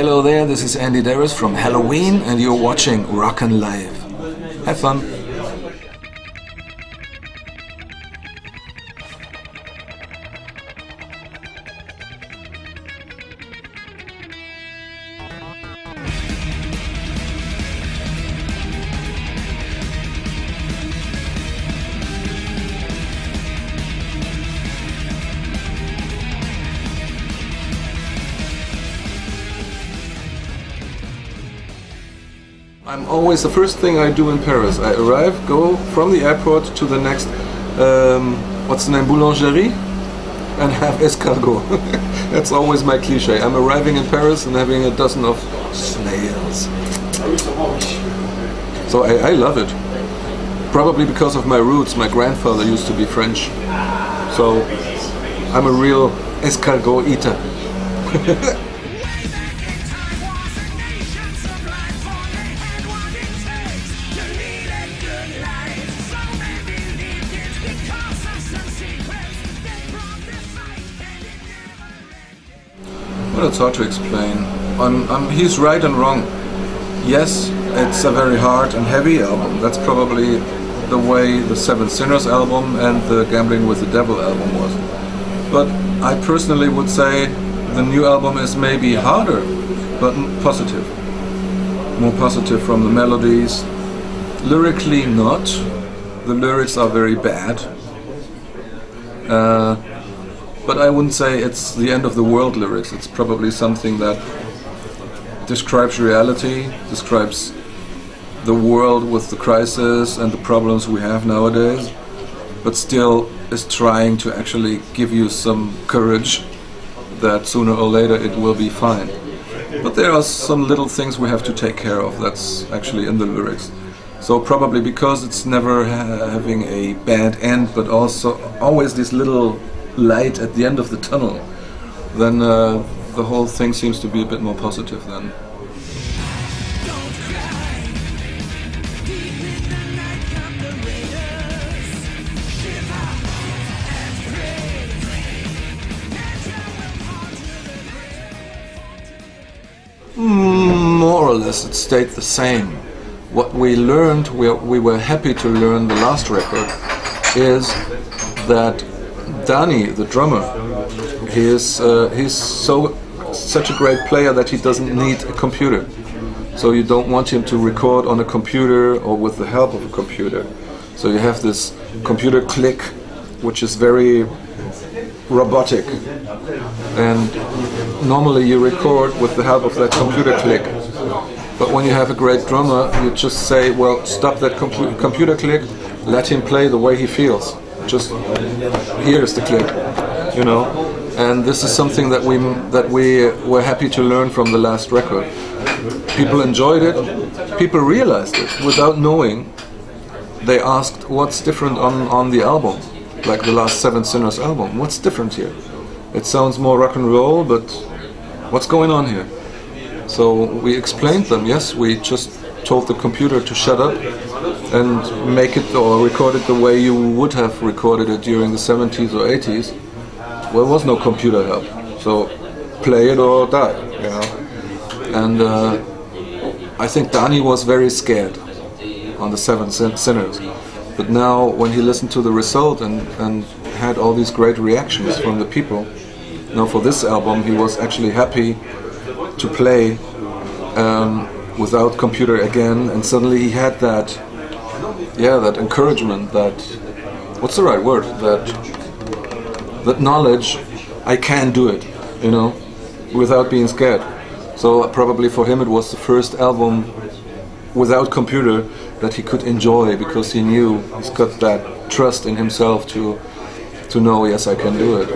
Hello there, this is Andy Darris from Helloween and you're watching Rocknlive. Have fun! I'm always, the first thing I do in Paris, I arrive, go from the airport to the next, what's the name, boulangerie, and have escargot. That's always my cliche. I'm arriving in Paris and having a dozen of snails. So I love it. Probably because of my roots. My grandfather used to be French. So I'm a real escargot eater. Well, it's hard to explain. He's right and wrong. Yes, it's a very hard and heavy album. That's probably the way the Seven Sinners album and the Gambling with the Devil album was. But I personally would say the new album is maybe harder, but positive. More positive from the melodies. Lyrically not. The lyrics are very bad. But I wouldn't say it's the end of the world lyrics. It's probably something that describes reality, describes the world with the crisis and the problems we have nowadays, but still is trying to actually give you some courage that sooner or later it will be fine. But there are some little things we have to take care of that's actually in the lyrics. So probably because it's never having a bad end, but also always this little light at the end of the tunnel, then the whole thing seems to be a bit more positive then. More or less it stayed the same. What we learned, we were happy to learn the last record, is that Danny, the drummer, he's such a great player that he doesn't need a computer. So you don't want him to record on a computer or with the help of a computer. So you have this computer click, which is very robotic. And normally you record with the help of that computer click. But when you have a great drummer, you just say, well, stop that computer click, let him play the way he feels. Just here's the click, you know. And this is something that we were happy to learn from the last record. People enjoyed it, people realized it without knowing. They asked what's different on the album, like the last Seven Sinners album. What's different here? It sounds more rock and roll, but what's going on here? So we explained them. Yes, we just told the computer to shut up and make it or record it the way you would have recorded it during the 70s or 80s. Well, there was no computer help, so play it or die, you know. And I think Danny was very scared on the Seven Sinners, but now when he listened to the result and had all these great reactions from the people, now for this album he was actually happy to play without computer again, and suddenly he had that encouragement, that, what's the right word, that knowledge, I can do it, you know, without being scared. So probably for him it was the first album without computer that he could enjoy, because he knew he's got that trust in himself to know, yes, I can do it.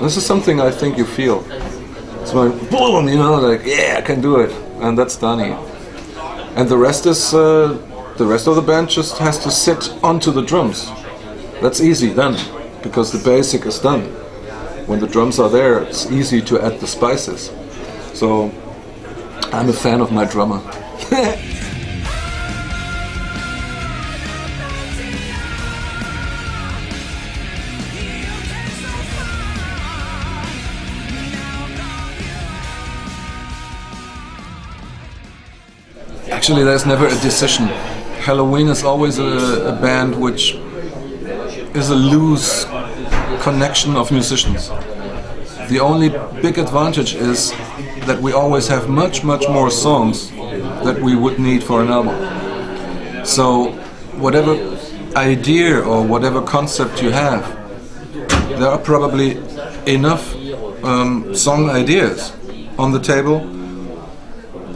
This is something I think you feel. It's like, boom, you know, like, yeah, I can do it. And that's Danny. And the rest is, the rest of the band just has to sit onto the drums. That's easy then, because the basic is done. When the drums are there, it's easy to add the spices. So, I'm a fan of my drummer. Actually, there's never a decision. Helloween is always a band which is a loose connection of musicians. The only big advantage is that we always have much more songs that we would need for an album. So whatever idea or whatever concept you have, there are probably enough song ideas on the table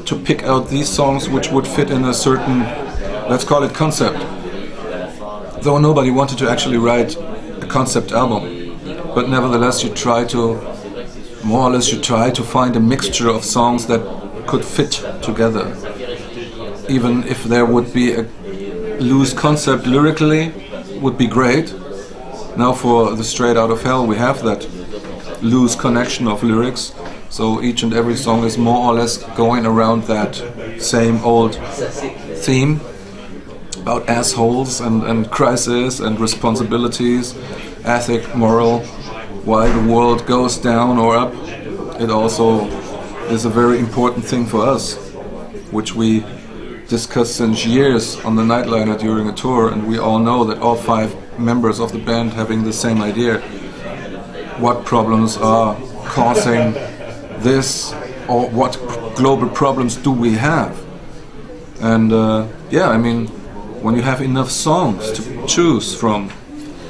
to pick out these songs which would fit in a certain, let's call it, concept. Though nobody wanted to actually write a concept album, but nevertheless you try to, more or less you try to find a mixture of songs that could fit together. Even if there would be a loose concept lyrically, would be great. Now for the Straight Out of Hell we have that loose connection of lyrics, so each and every song is more or less going around that same old theme about assholes and crisis and responsibilities, ethic, moral, why the world goes down or up. It also is a very important thing for us, which we discussed since years on the Nightliner during a tour, and we all know that all 5 members of the band having the same idea. What problems are causing this, or what global problems do we have? And yeah, I mean, when you have enough songs to choose from,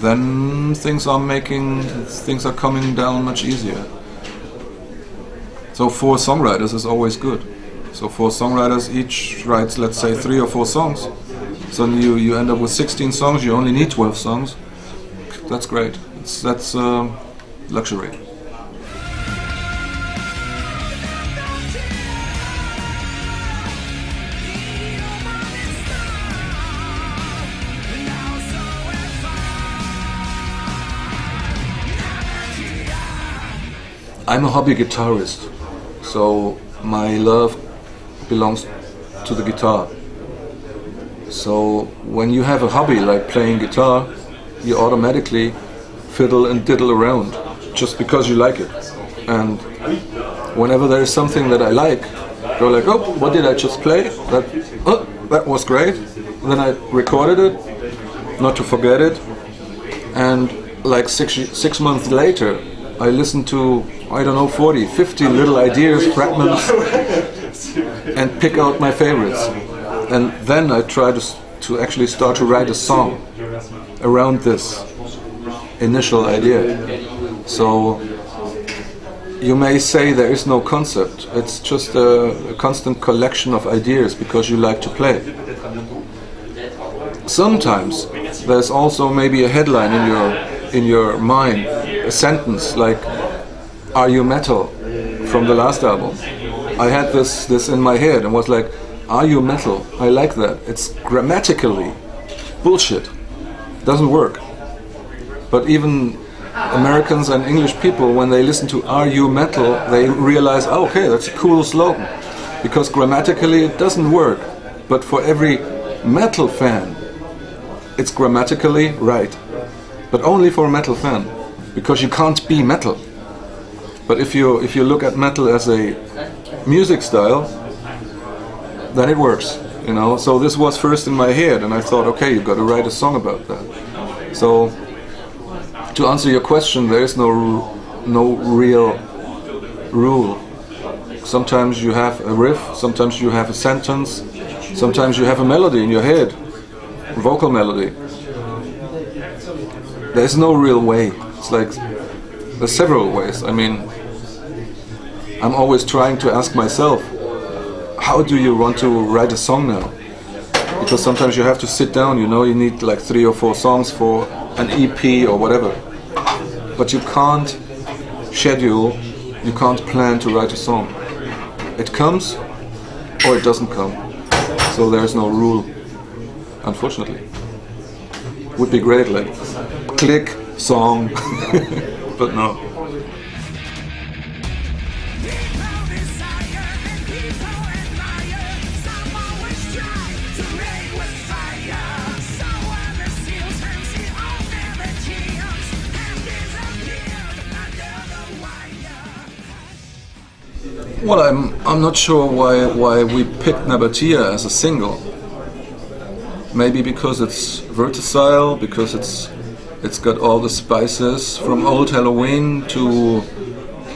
then things are coming down much easier. So 4 songwriters is always good. So 4 songwriters each writes, let's say, 3 or 4 songs. So you end up with 16 songs. You only need 12 songs. That's great. That's luxury. I'm a hobby guitarist, so my love belongs to the guitar. So when you have a hobby like playing guitar, you automatically fiddle and diddle around just because you like it. And whenever there is something that I like, go like, oh, what did I just play? That was great. Then I recorded it, not to forget it. And like 6 months later, I listened to, I don't know, 40, 50 little ideas, fragments, and pick out my favorites. And then I try to actually start to write a song around this initial idea. So you may say there is no concept. It's just a constant collection of ideas because you like to play. Sometimes there's also maybe a headline in your mind, a sentence like "Are you metal?" from the last album. I had this in my head and was like, "Are you metal?" I like that. It's grammatically bullshit. Doesn't work. But even Americans and English people, when they listen to "Are you metal?" they realize, oh, okay, that's a cool slogan. Because grammatically it doesn't work. But for every metal fan, it's grammatically right. But only for a metal fan. Because you can't be metal. But if you look at metal as a music style, then it works, you know. So this was first in my head, and I thought, okay, you've got to write a song about that. So to answer your question, there is no real rule. Sometimes you have a riff, sometimes you have a sentence, sometimes you have a melody in your head, vocal melody. There's no real way. It's like there's several ways. I mean, I'm always trying to ask myself, how do you want to write a song now? Because sometimes you have to sit down, you know, you need like 3 or 4 songs for an EP or whatever. But you can't schedule, you can't plan to write a song. It comes or it doesn't come. So there's no rule, unfortunately. Would be great, like, click, song, but no. Well, I'm not sure why we picked Nabatea as a single. Maybe because it's versatile, because it's got all the spices from old Helloween to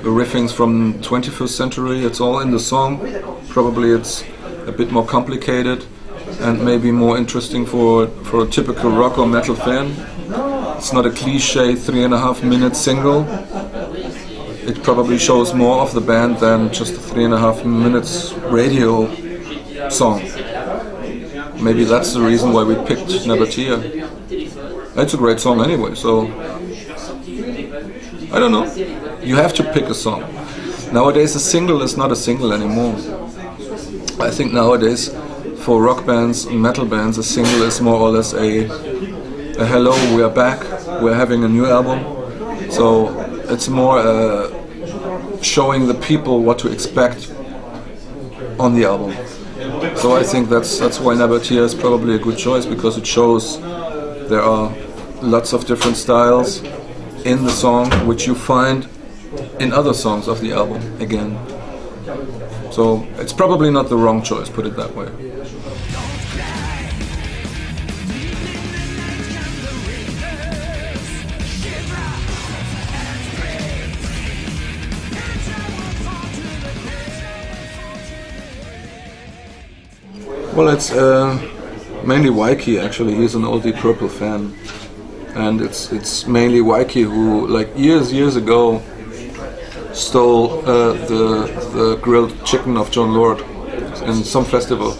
the riffings from 21st century. It's all in the song. Probably it's a bit more complicated and maybe more interesting for a typical rock or metal fan. It's not a cliche 3.5 minute single. It probably shows more of the band than just a 3.5 minutes radio song. Maybe that's the reason why we picked Nabatea. It's a great song anyway, so I don't know. You have to pick a song. Nowadays a single is not a single anymore. I think nowadays for rock bands and metal bands a single is more or less a hello, we are back, we're having a new album. So it's more showing the people what to expect on the album. So I think that's why Nabatea is probably a good choice, because it shows there are lots of different styles in the song which you find in other songs of the album again. So it's probably not the wrong choice, put it that way. Well, it's mainly Waiki actually. He's an old Deep Purple fan, and it's mainly Waiki who, like years ago, stole the grilled chicken of John Lord in some festival,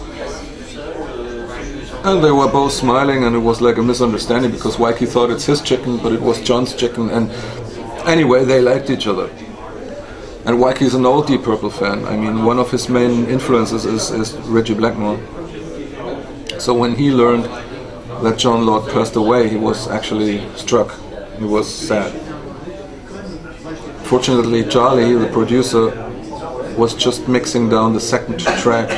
and they were both smiling, and it was like a misunderstanding because Waiki thought it's his chicken, but it was John's chicken, and anyway they liked each other. And Waiki is an old Deep Purple fan. I mean, one of his main influences is Reggie Blackmore. So when he learned that John Lord passed away, he was actually struck. He was sad. Fortunately, Charlie, the producer, was just mixing down the second track,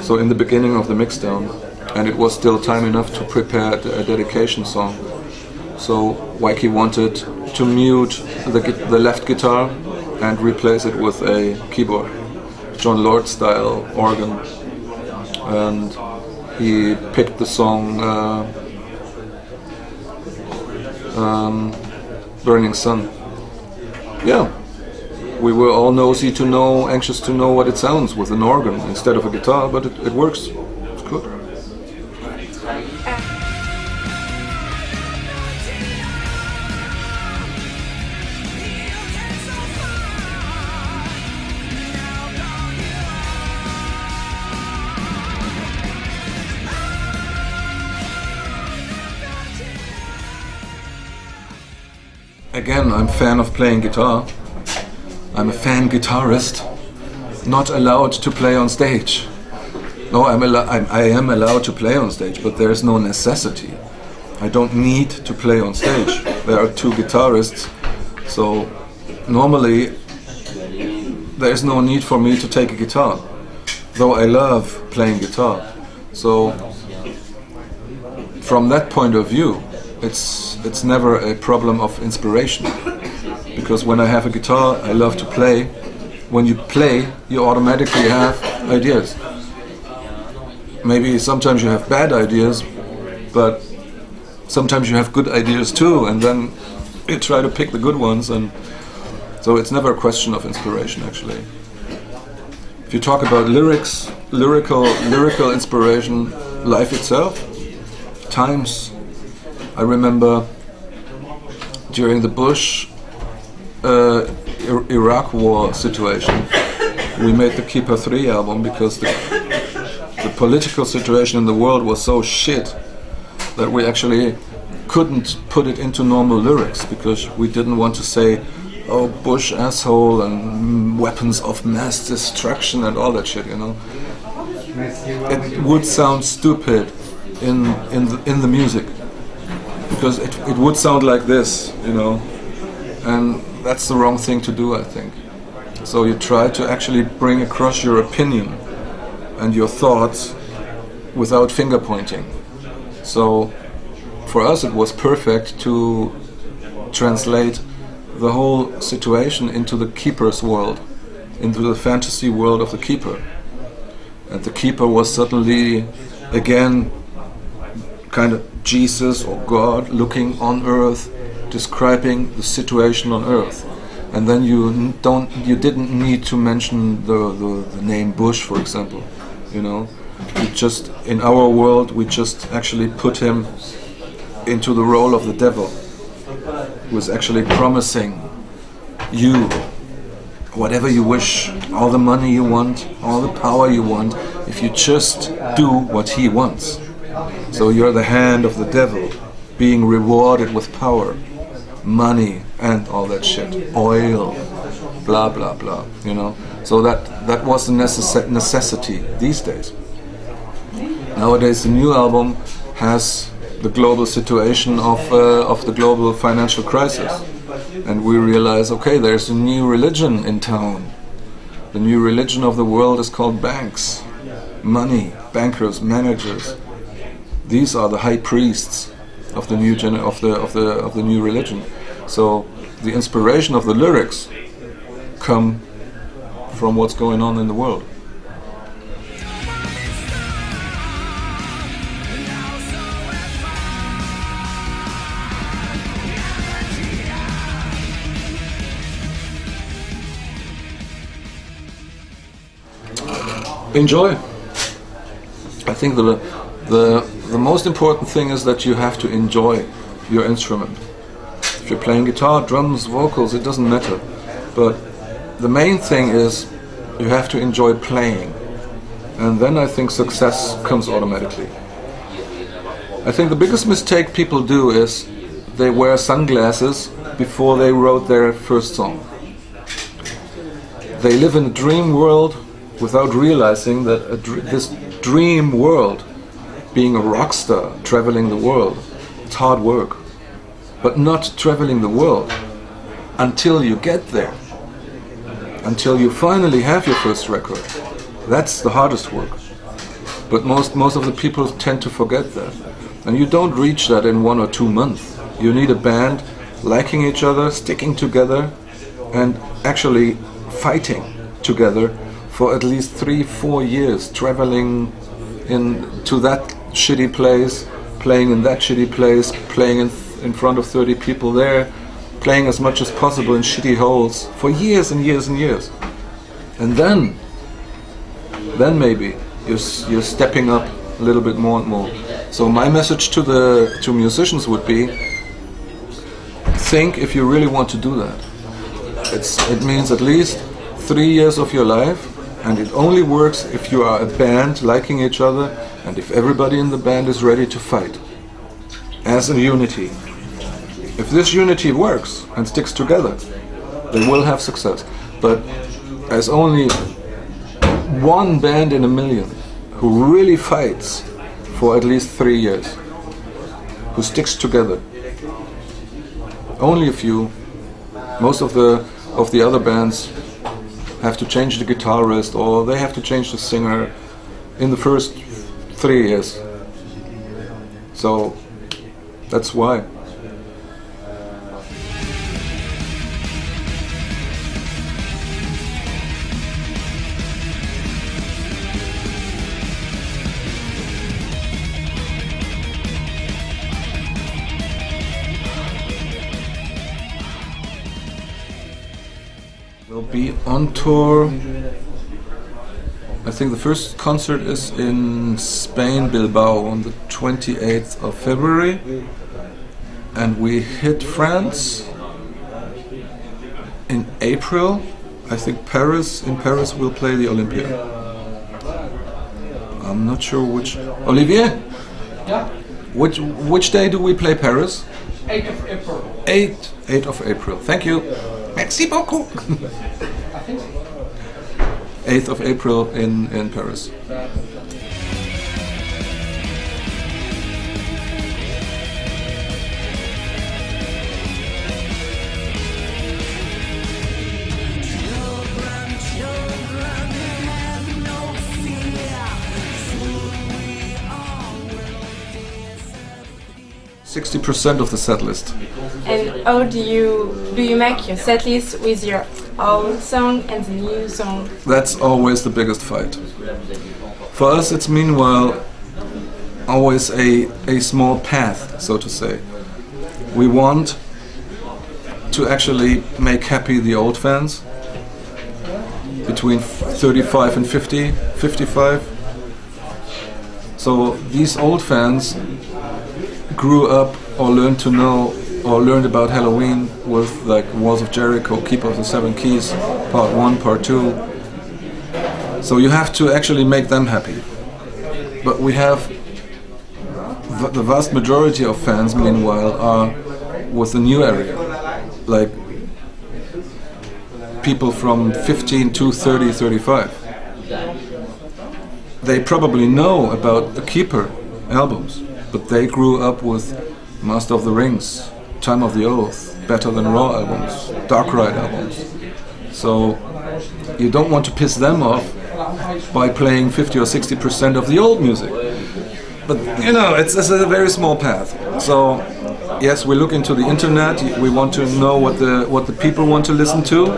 so in the beginning of the mixdown, and it was still time enough to prepare a dedication song. So Waiki wanted to mute the left guitar and replace it with a keyboard, John Lord style organ, and he picked the song Burning Sun. Yeah, we were all nosy to know, anxious to know what it sounds with an organ instead of a guitar, but it works. It's good. Again, I'm a fan of playing guitar. I'm a fan guitarist, not allowed to play on stage. No, I am allowed to play on stage, but there's no necessity. I don't need to play on stage. There are two guitarists, so normally there's no need for me to take a guitar, though I love playing guitar. So from that point of view, it's never a problem of inspiration, because when I have a guitar, I love to play. When you play, you automatically have ideas. Maybe sometimes you have bad ideas, but sometimes you have good ideas too, and then you try to pick the good ones, and so it's never a question of inspiration actually. If you talk about lyrical inspiration, life itself, times. I remember during the Bush Iraq war situation, we made the Keeper 3 album because the political situation in the world was so shit that we actually couldn't put it into normal lyrics, because we didn't want to say, oh, Bush asshole and weapons of mass destruction and all that shit, you know. It would sound stupid in the music, because it would sound like this, you know, and that's the wrong thing to do, I think. So you try to actually bring across your opinion and your thoughts without finger pointing. So for us it was perfect to translate the whole situation into the Keeper's world, into the fantasy world of the keeper. And the keeper was suddenly, again, kind of Jesus or God looking on earth, describing the situation on earth. And then you didn't need to mention the name Bush, for example, you know. You just, in our world, we just actually put him into the role of the devil, who is actually promising you whatever you wish, all the money you want, all the power you want, if you just do what he wants. So you're the hand of the devil, being rewarded with power, money, and all that shit, oil, blah blah blah, you know. So that was the necessity these days. Nowadays the new album has the global situation of the global financial crisis, and we realize, okay, there's a new religion in town. The new religion of the world is called banks, money, bankers, managers. These are the high priests of the new of the new religion. So the inspiration of the lyrics come from what's going on in the world. Enjoy. I think the most important thing is that you have to enjoy your instrument. If you're playing guitar, drums, vocals, it doesn't matter. But the main thing is you have to enjoy playing. And then I think success comes automatically. I think the biggest mistake people do is they wear sunglasses before they wrote their first song. They live in a dream world without realizing that this dream world, being a rock star, traveling the world, it's hard work. But not traveling the world until you get there, until you finally have your first record. That's the hardest work. But most of the people tend to forget that. And you don't reach that in 1 or 2 months. You need a band liking each other, sticking together, and actually fighting together for at least 3-4 years, traveling to that shitty place, playing in that shitty place, playing in front of 30 people there, playing as much as possible in shitty holes for years and years and years. And then maybe you're stepping up a little bit more and more. So my message to musicians would be, think if you really want to do that. It means at least 3 years of your life. And it only works if you are a band liking each other and if everybody in the band is ready to fight as a unity. If this unity works and sticks together, they will have success. But as only one band in a million who really fights for at least 3 years, who sticks together, only a few. Most of the other bands have to change the guitarist or they have to change the singer in the first 3 years. So that's why. We'll be on tour. I think the first concert is in Spain, Bilbao, on the 28th of February. And we hit France in April. I think in Paris we'll play the Olympia. I'm not sure which. Olivier? Yeah. Which day do we play Paris? 8th of April. 8th of April. Thank you. Merci beaucoup. I think so. 8th of April in Paris. Children, have no fear. Soon we all will disappear. 60% of the set list. And how do you make your set list with your old song and the new song? That's always the biggest fight. For us, it's meanwhile always a small path, so to say. We want to actually make happy the old fans between 35 and 50, 55. So these old fans grew up or learned to know or learned about Helloween with like Walls of Jericho, Keeper of the Seven Keys, Part 1, Part 2. So you have to actually make them happy. But we have the vast majority of fans, meanwhile, are with the new area. Like people from 15 to 30, 35. They probably know about the Keeper albums, but they grew up with Master of the Rings, Time of the Oath, Better Than Raw albums, Dark Ride albums. So you don't want to piss them off by playing 50 or 60% of the old music. But you know, it's a very small path. So yes, we look into the internet. We want to know what the people want to listen to.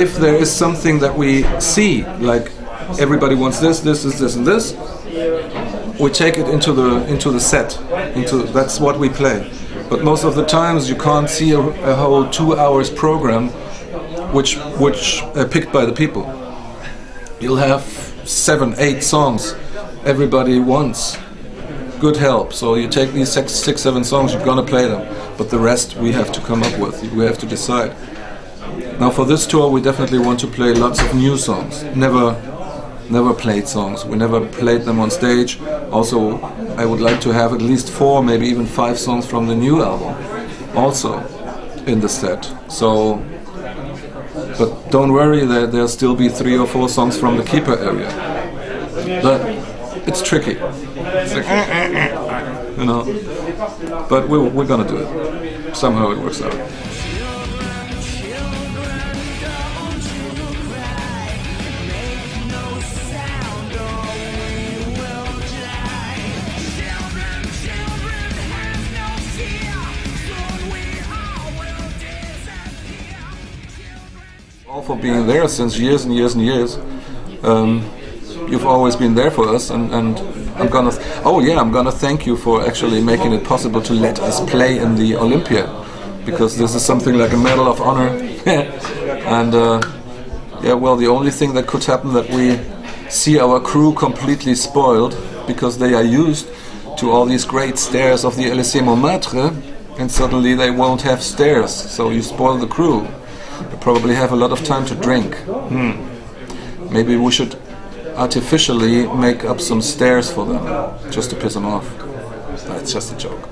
If there is something that we see, like everybody wants this, and this, we take it into the set. That's what we play. But most of the times you can't see a whole 2 hours program, which picked by the people. You'll have 7, 8 songs. Everybody wants. Good help. So you take these 6, 7 songs, you're gonna play them. But the rest we have to come up with. We have to decide. Now for this tour, we definitely want to play lots of new songs. Never played songs. We never played them on stage. Also, I would like to have at least 4, maybe even 5 songs from the new album also in the set. So, but don't worry, there'll still be 3 or 4 songs from the Keeper area. But it's tricky. It's like, you know. But we're gonna do it. Somehow it works out. All for being there since years and years and years. You've always been there for us, and I'm gonna I'm gonna thank you for actually making it possible to let us play in the Olympia, because this is something like a medal of honor. And the only thing that could happen that we see our crew completely spoiled because they are used to all these great stairs of the Elysée Montmartre, and suddenly they won't have stairs, so you spoil the crew. They probably have a lot of time to drink. Maybe we should artificially make up some stairs for them, just to piss them off. That's just a joke.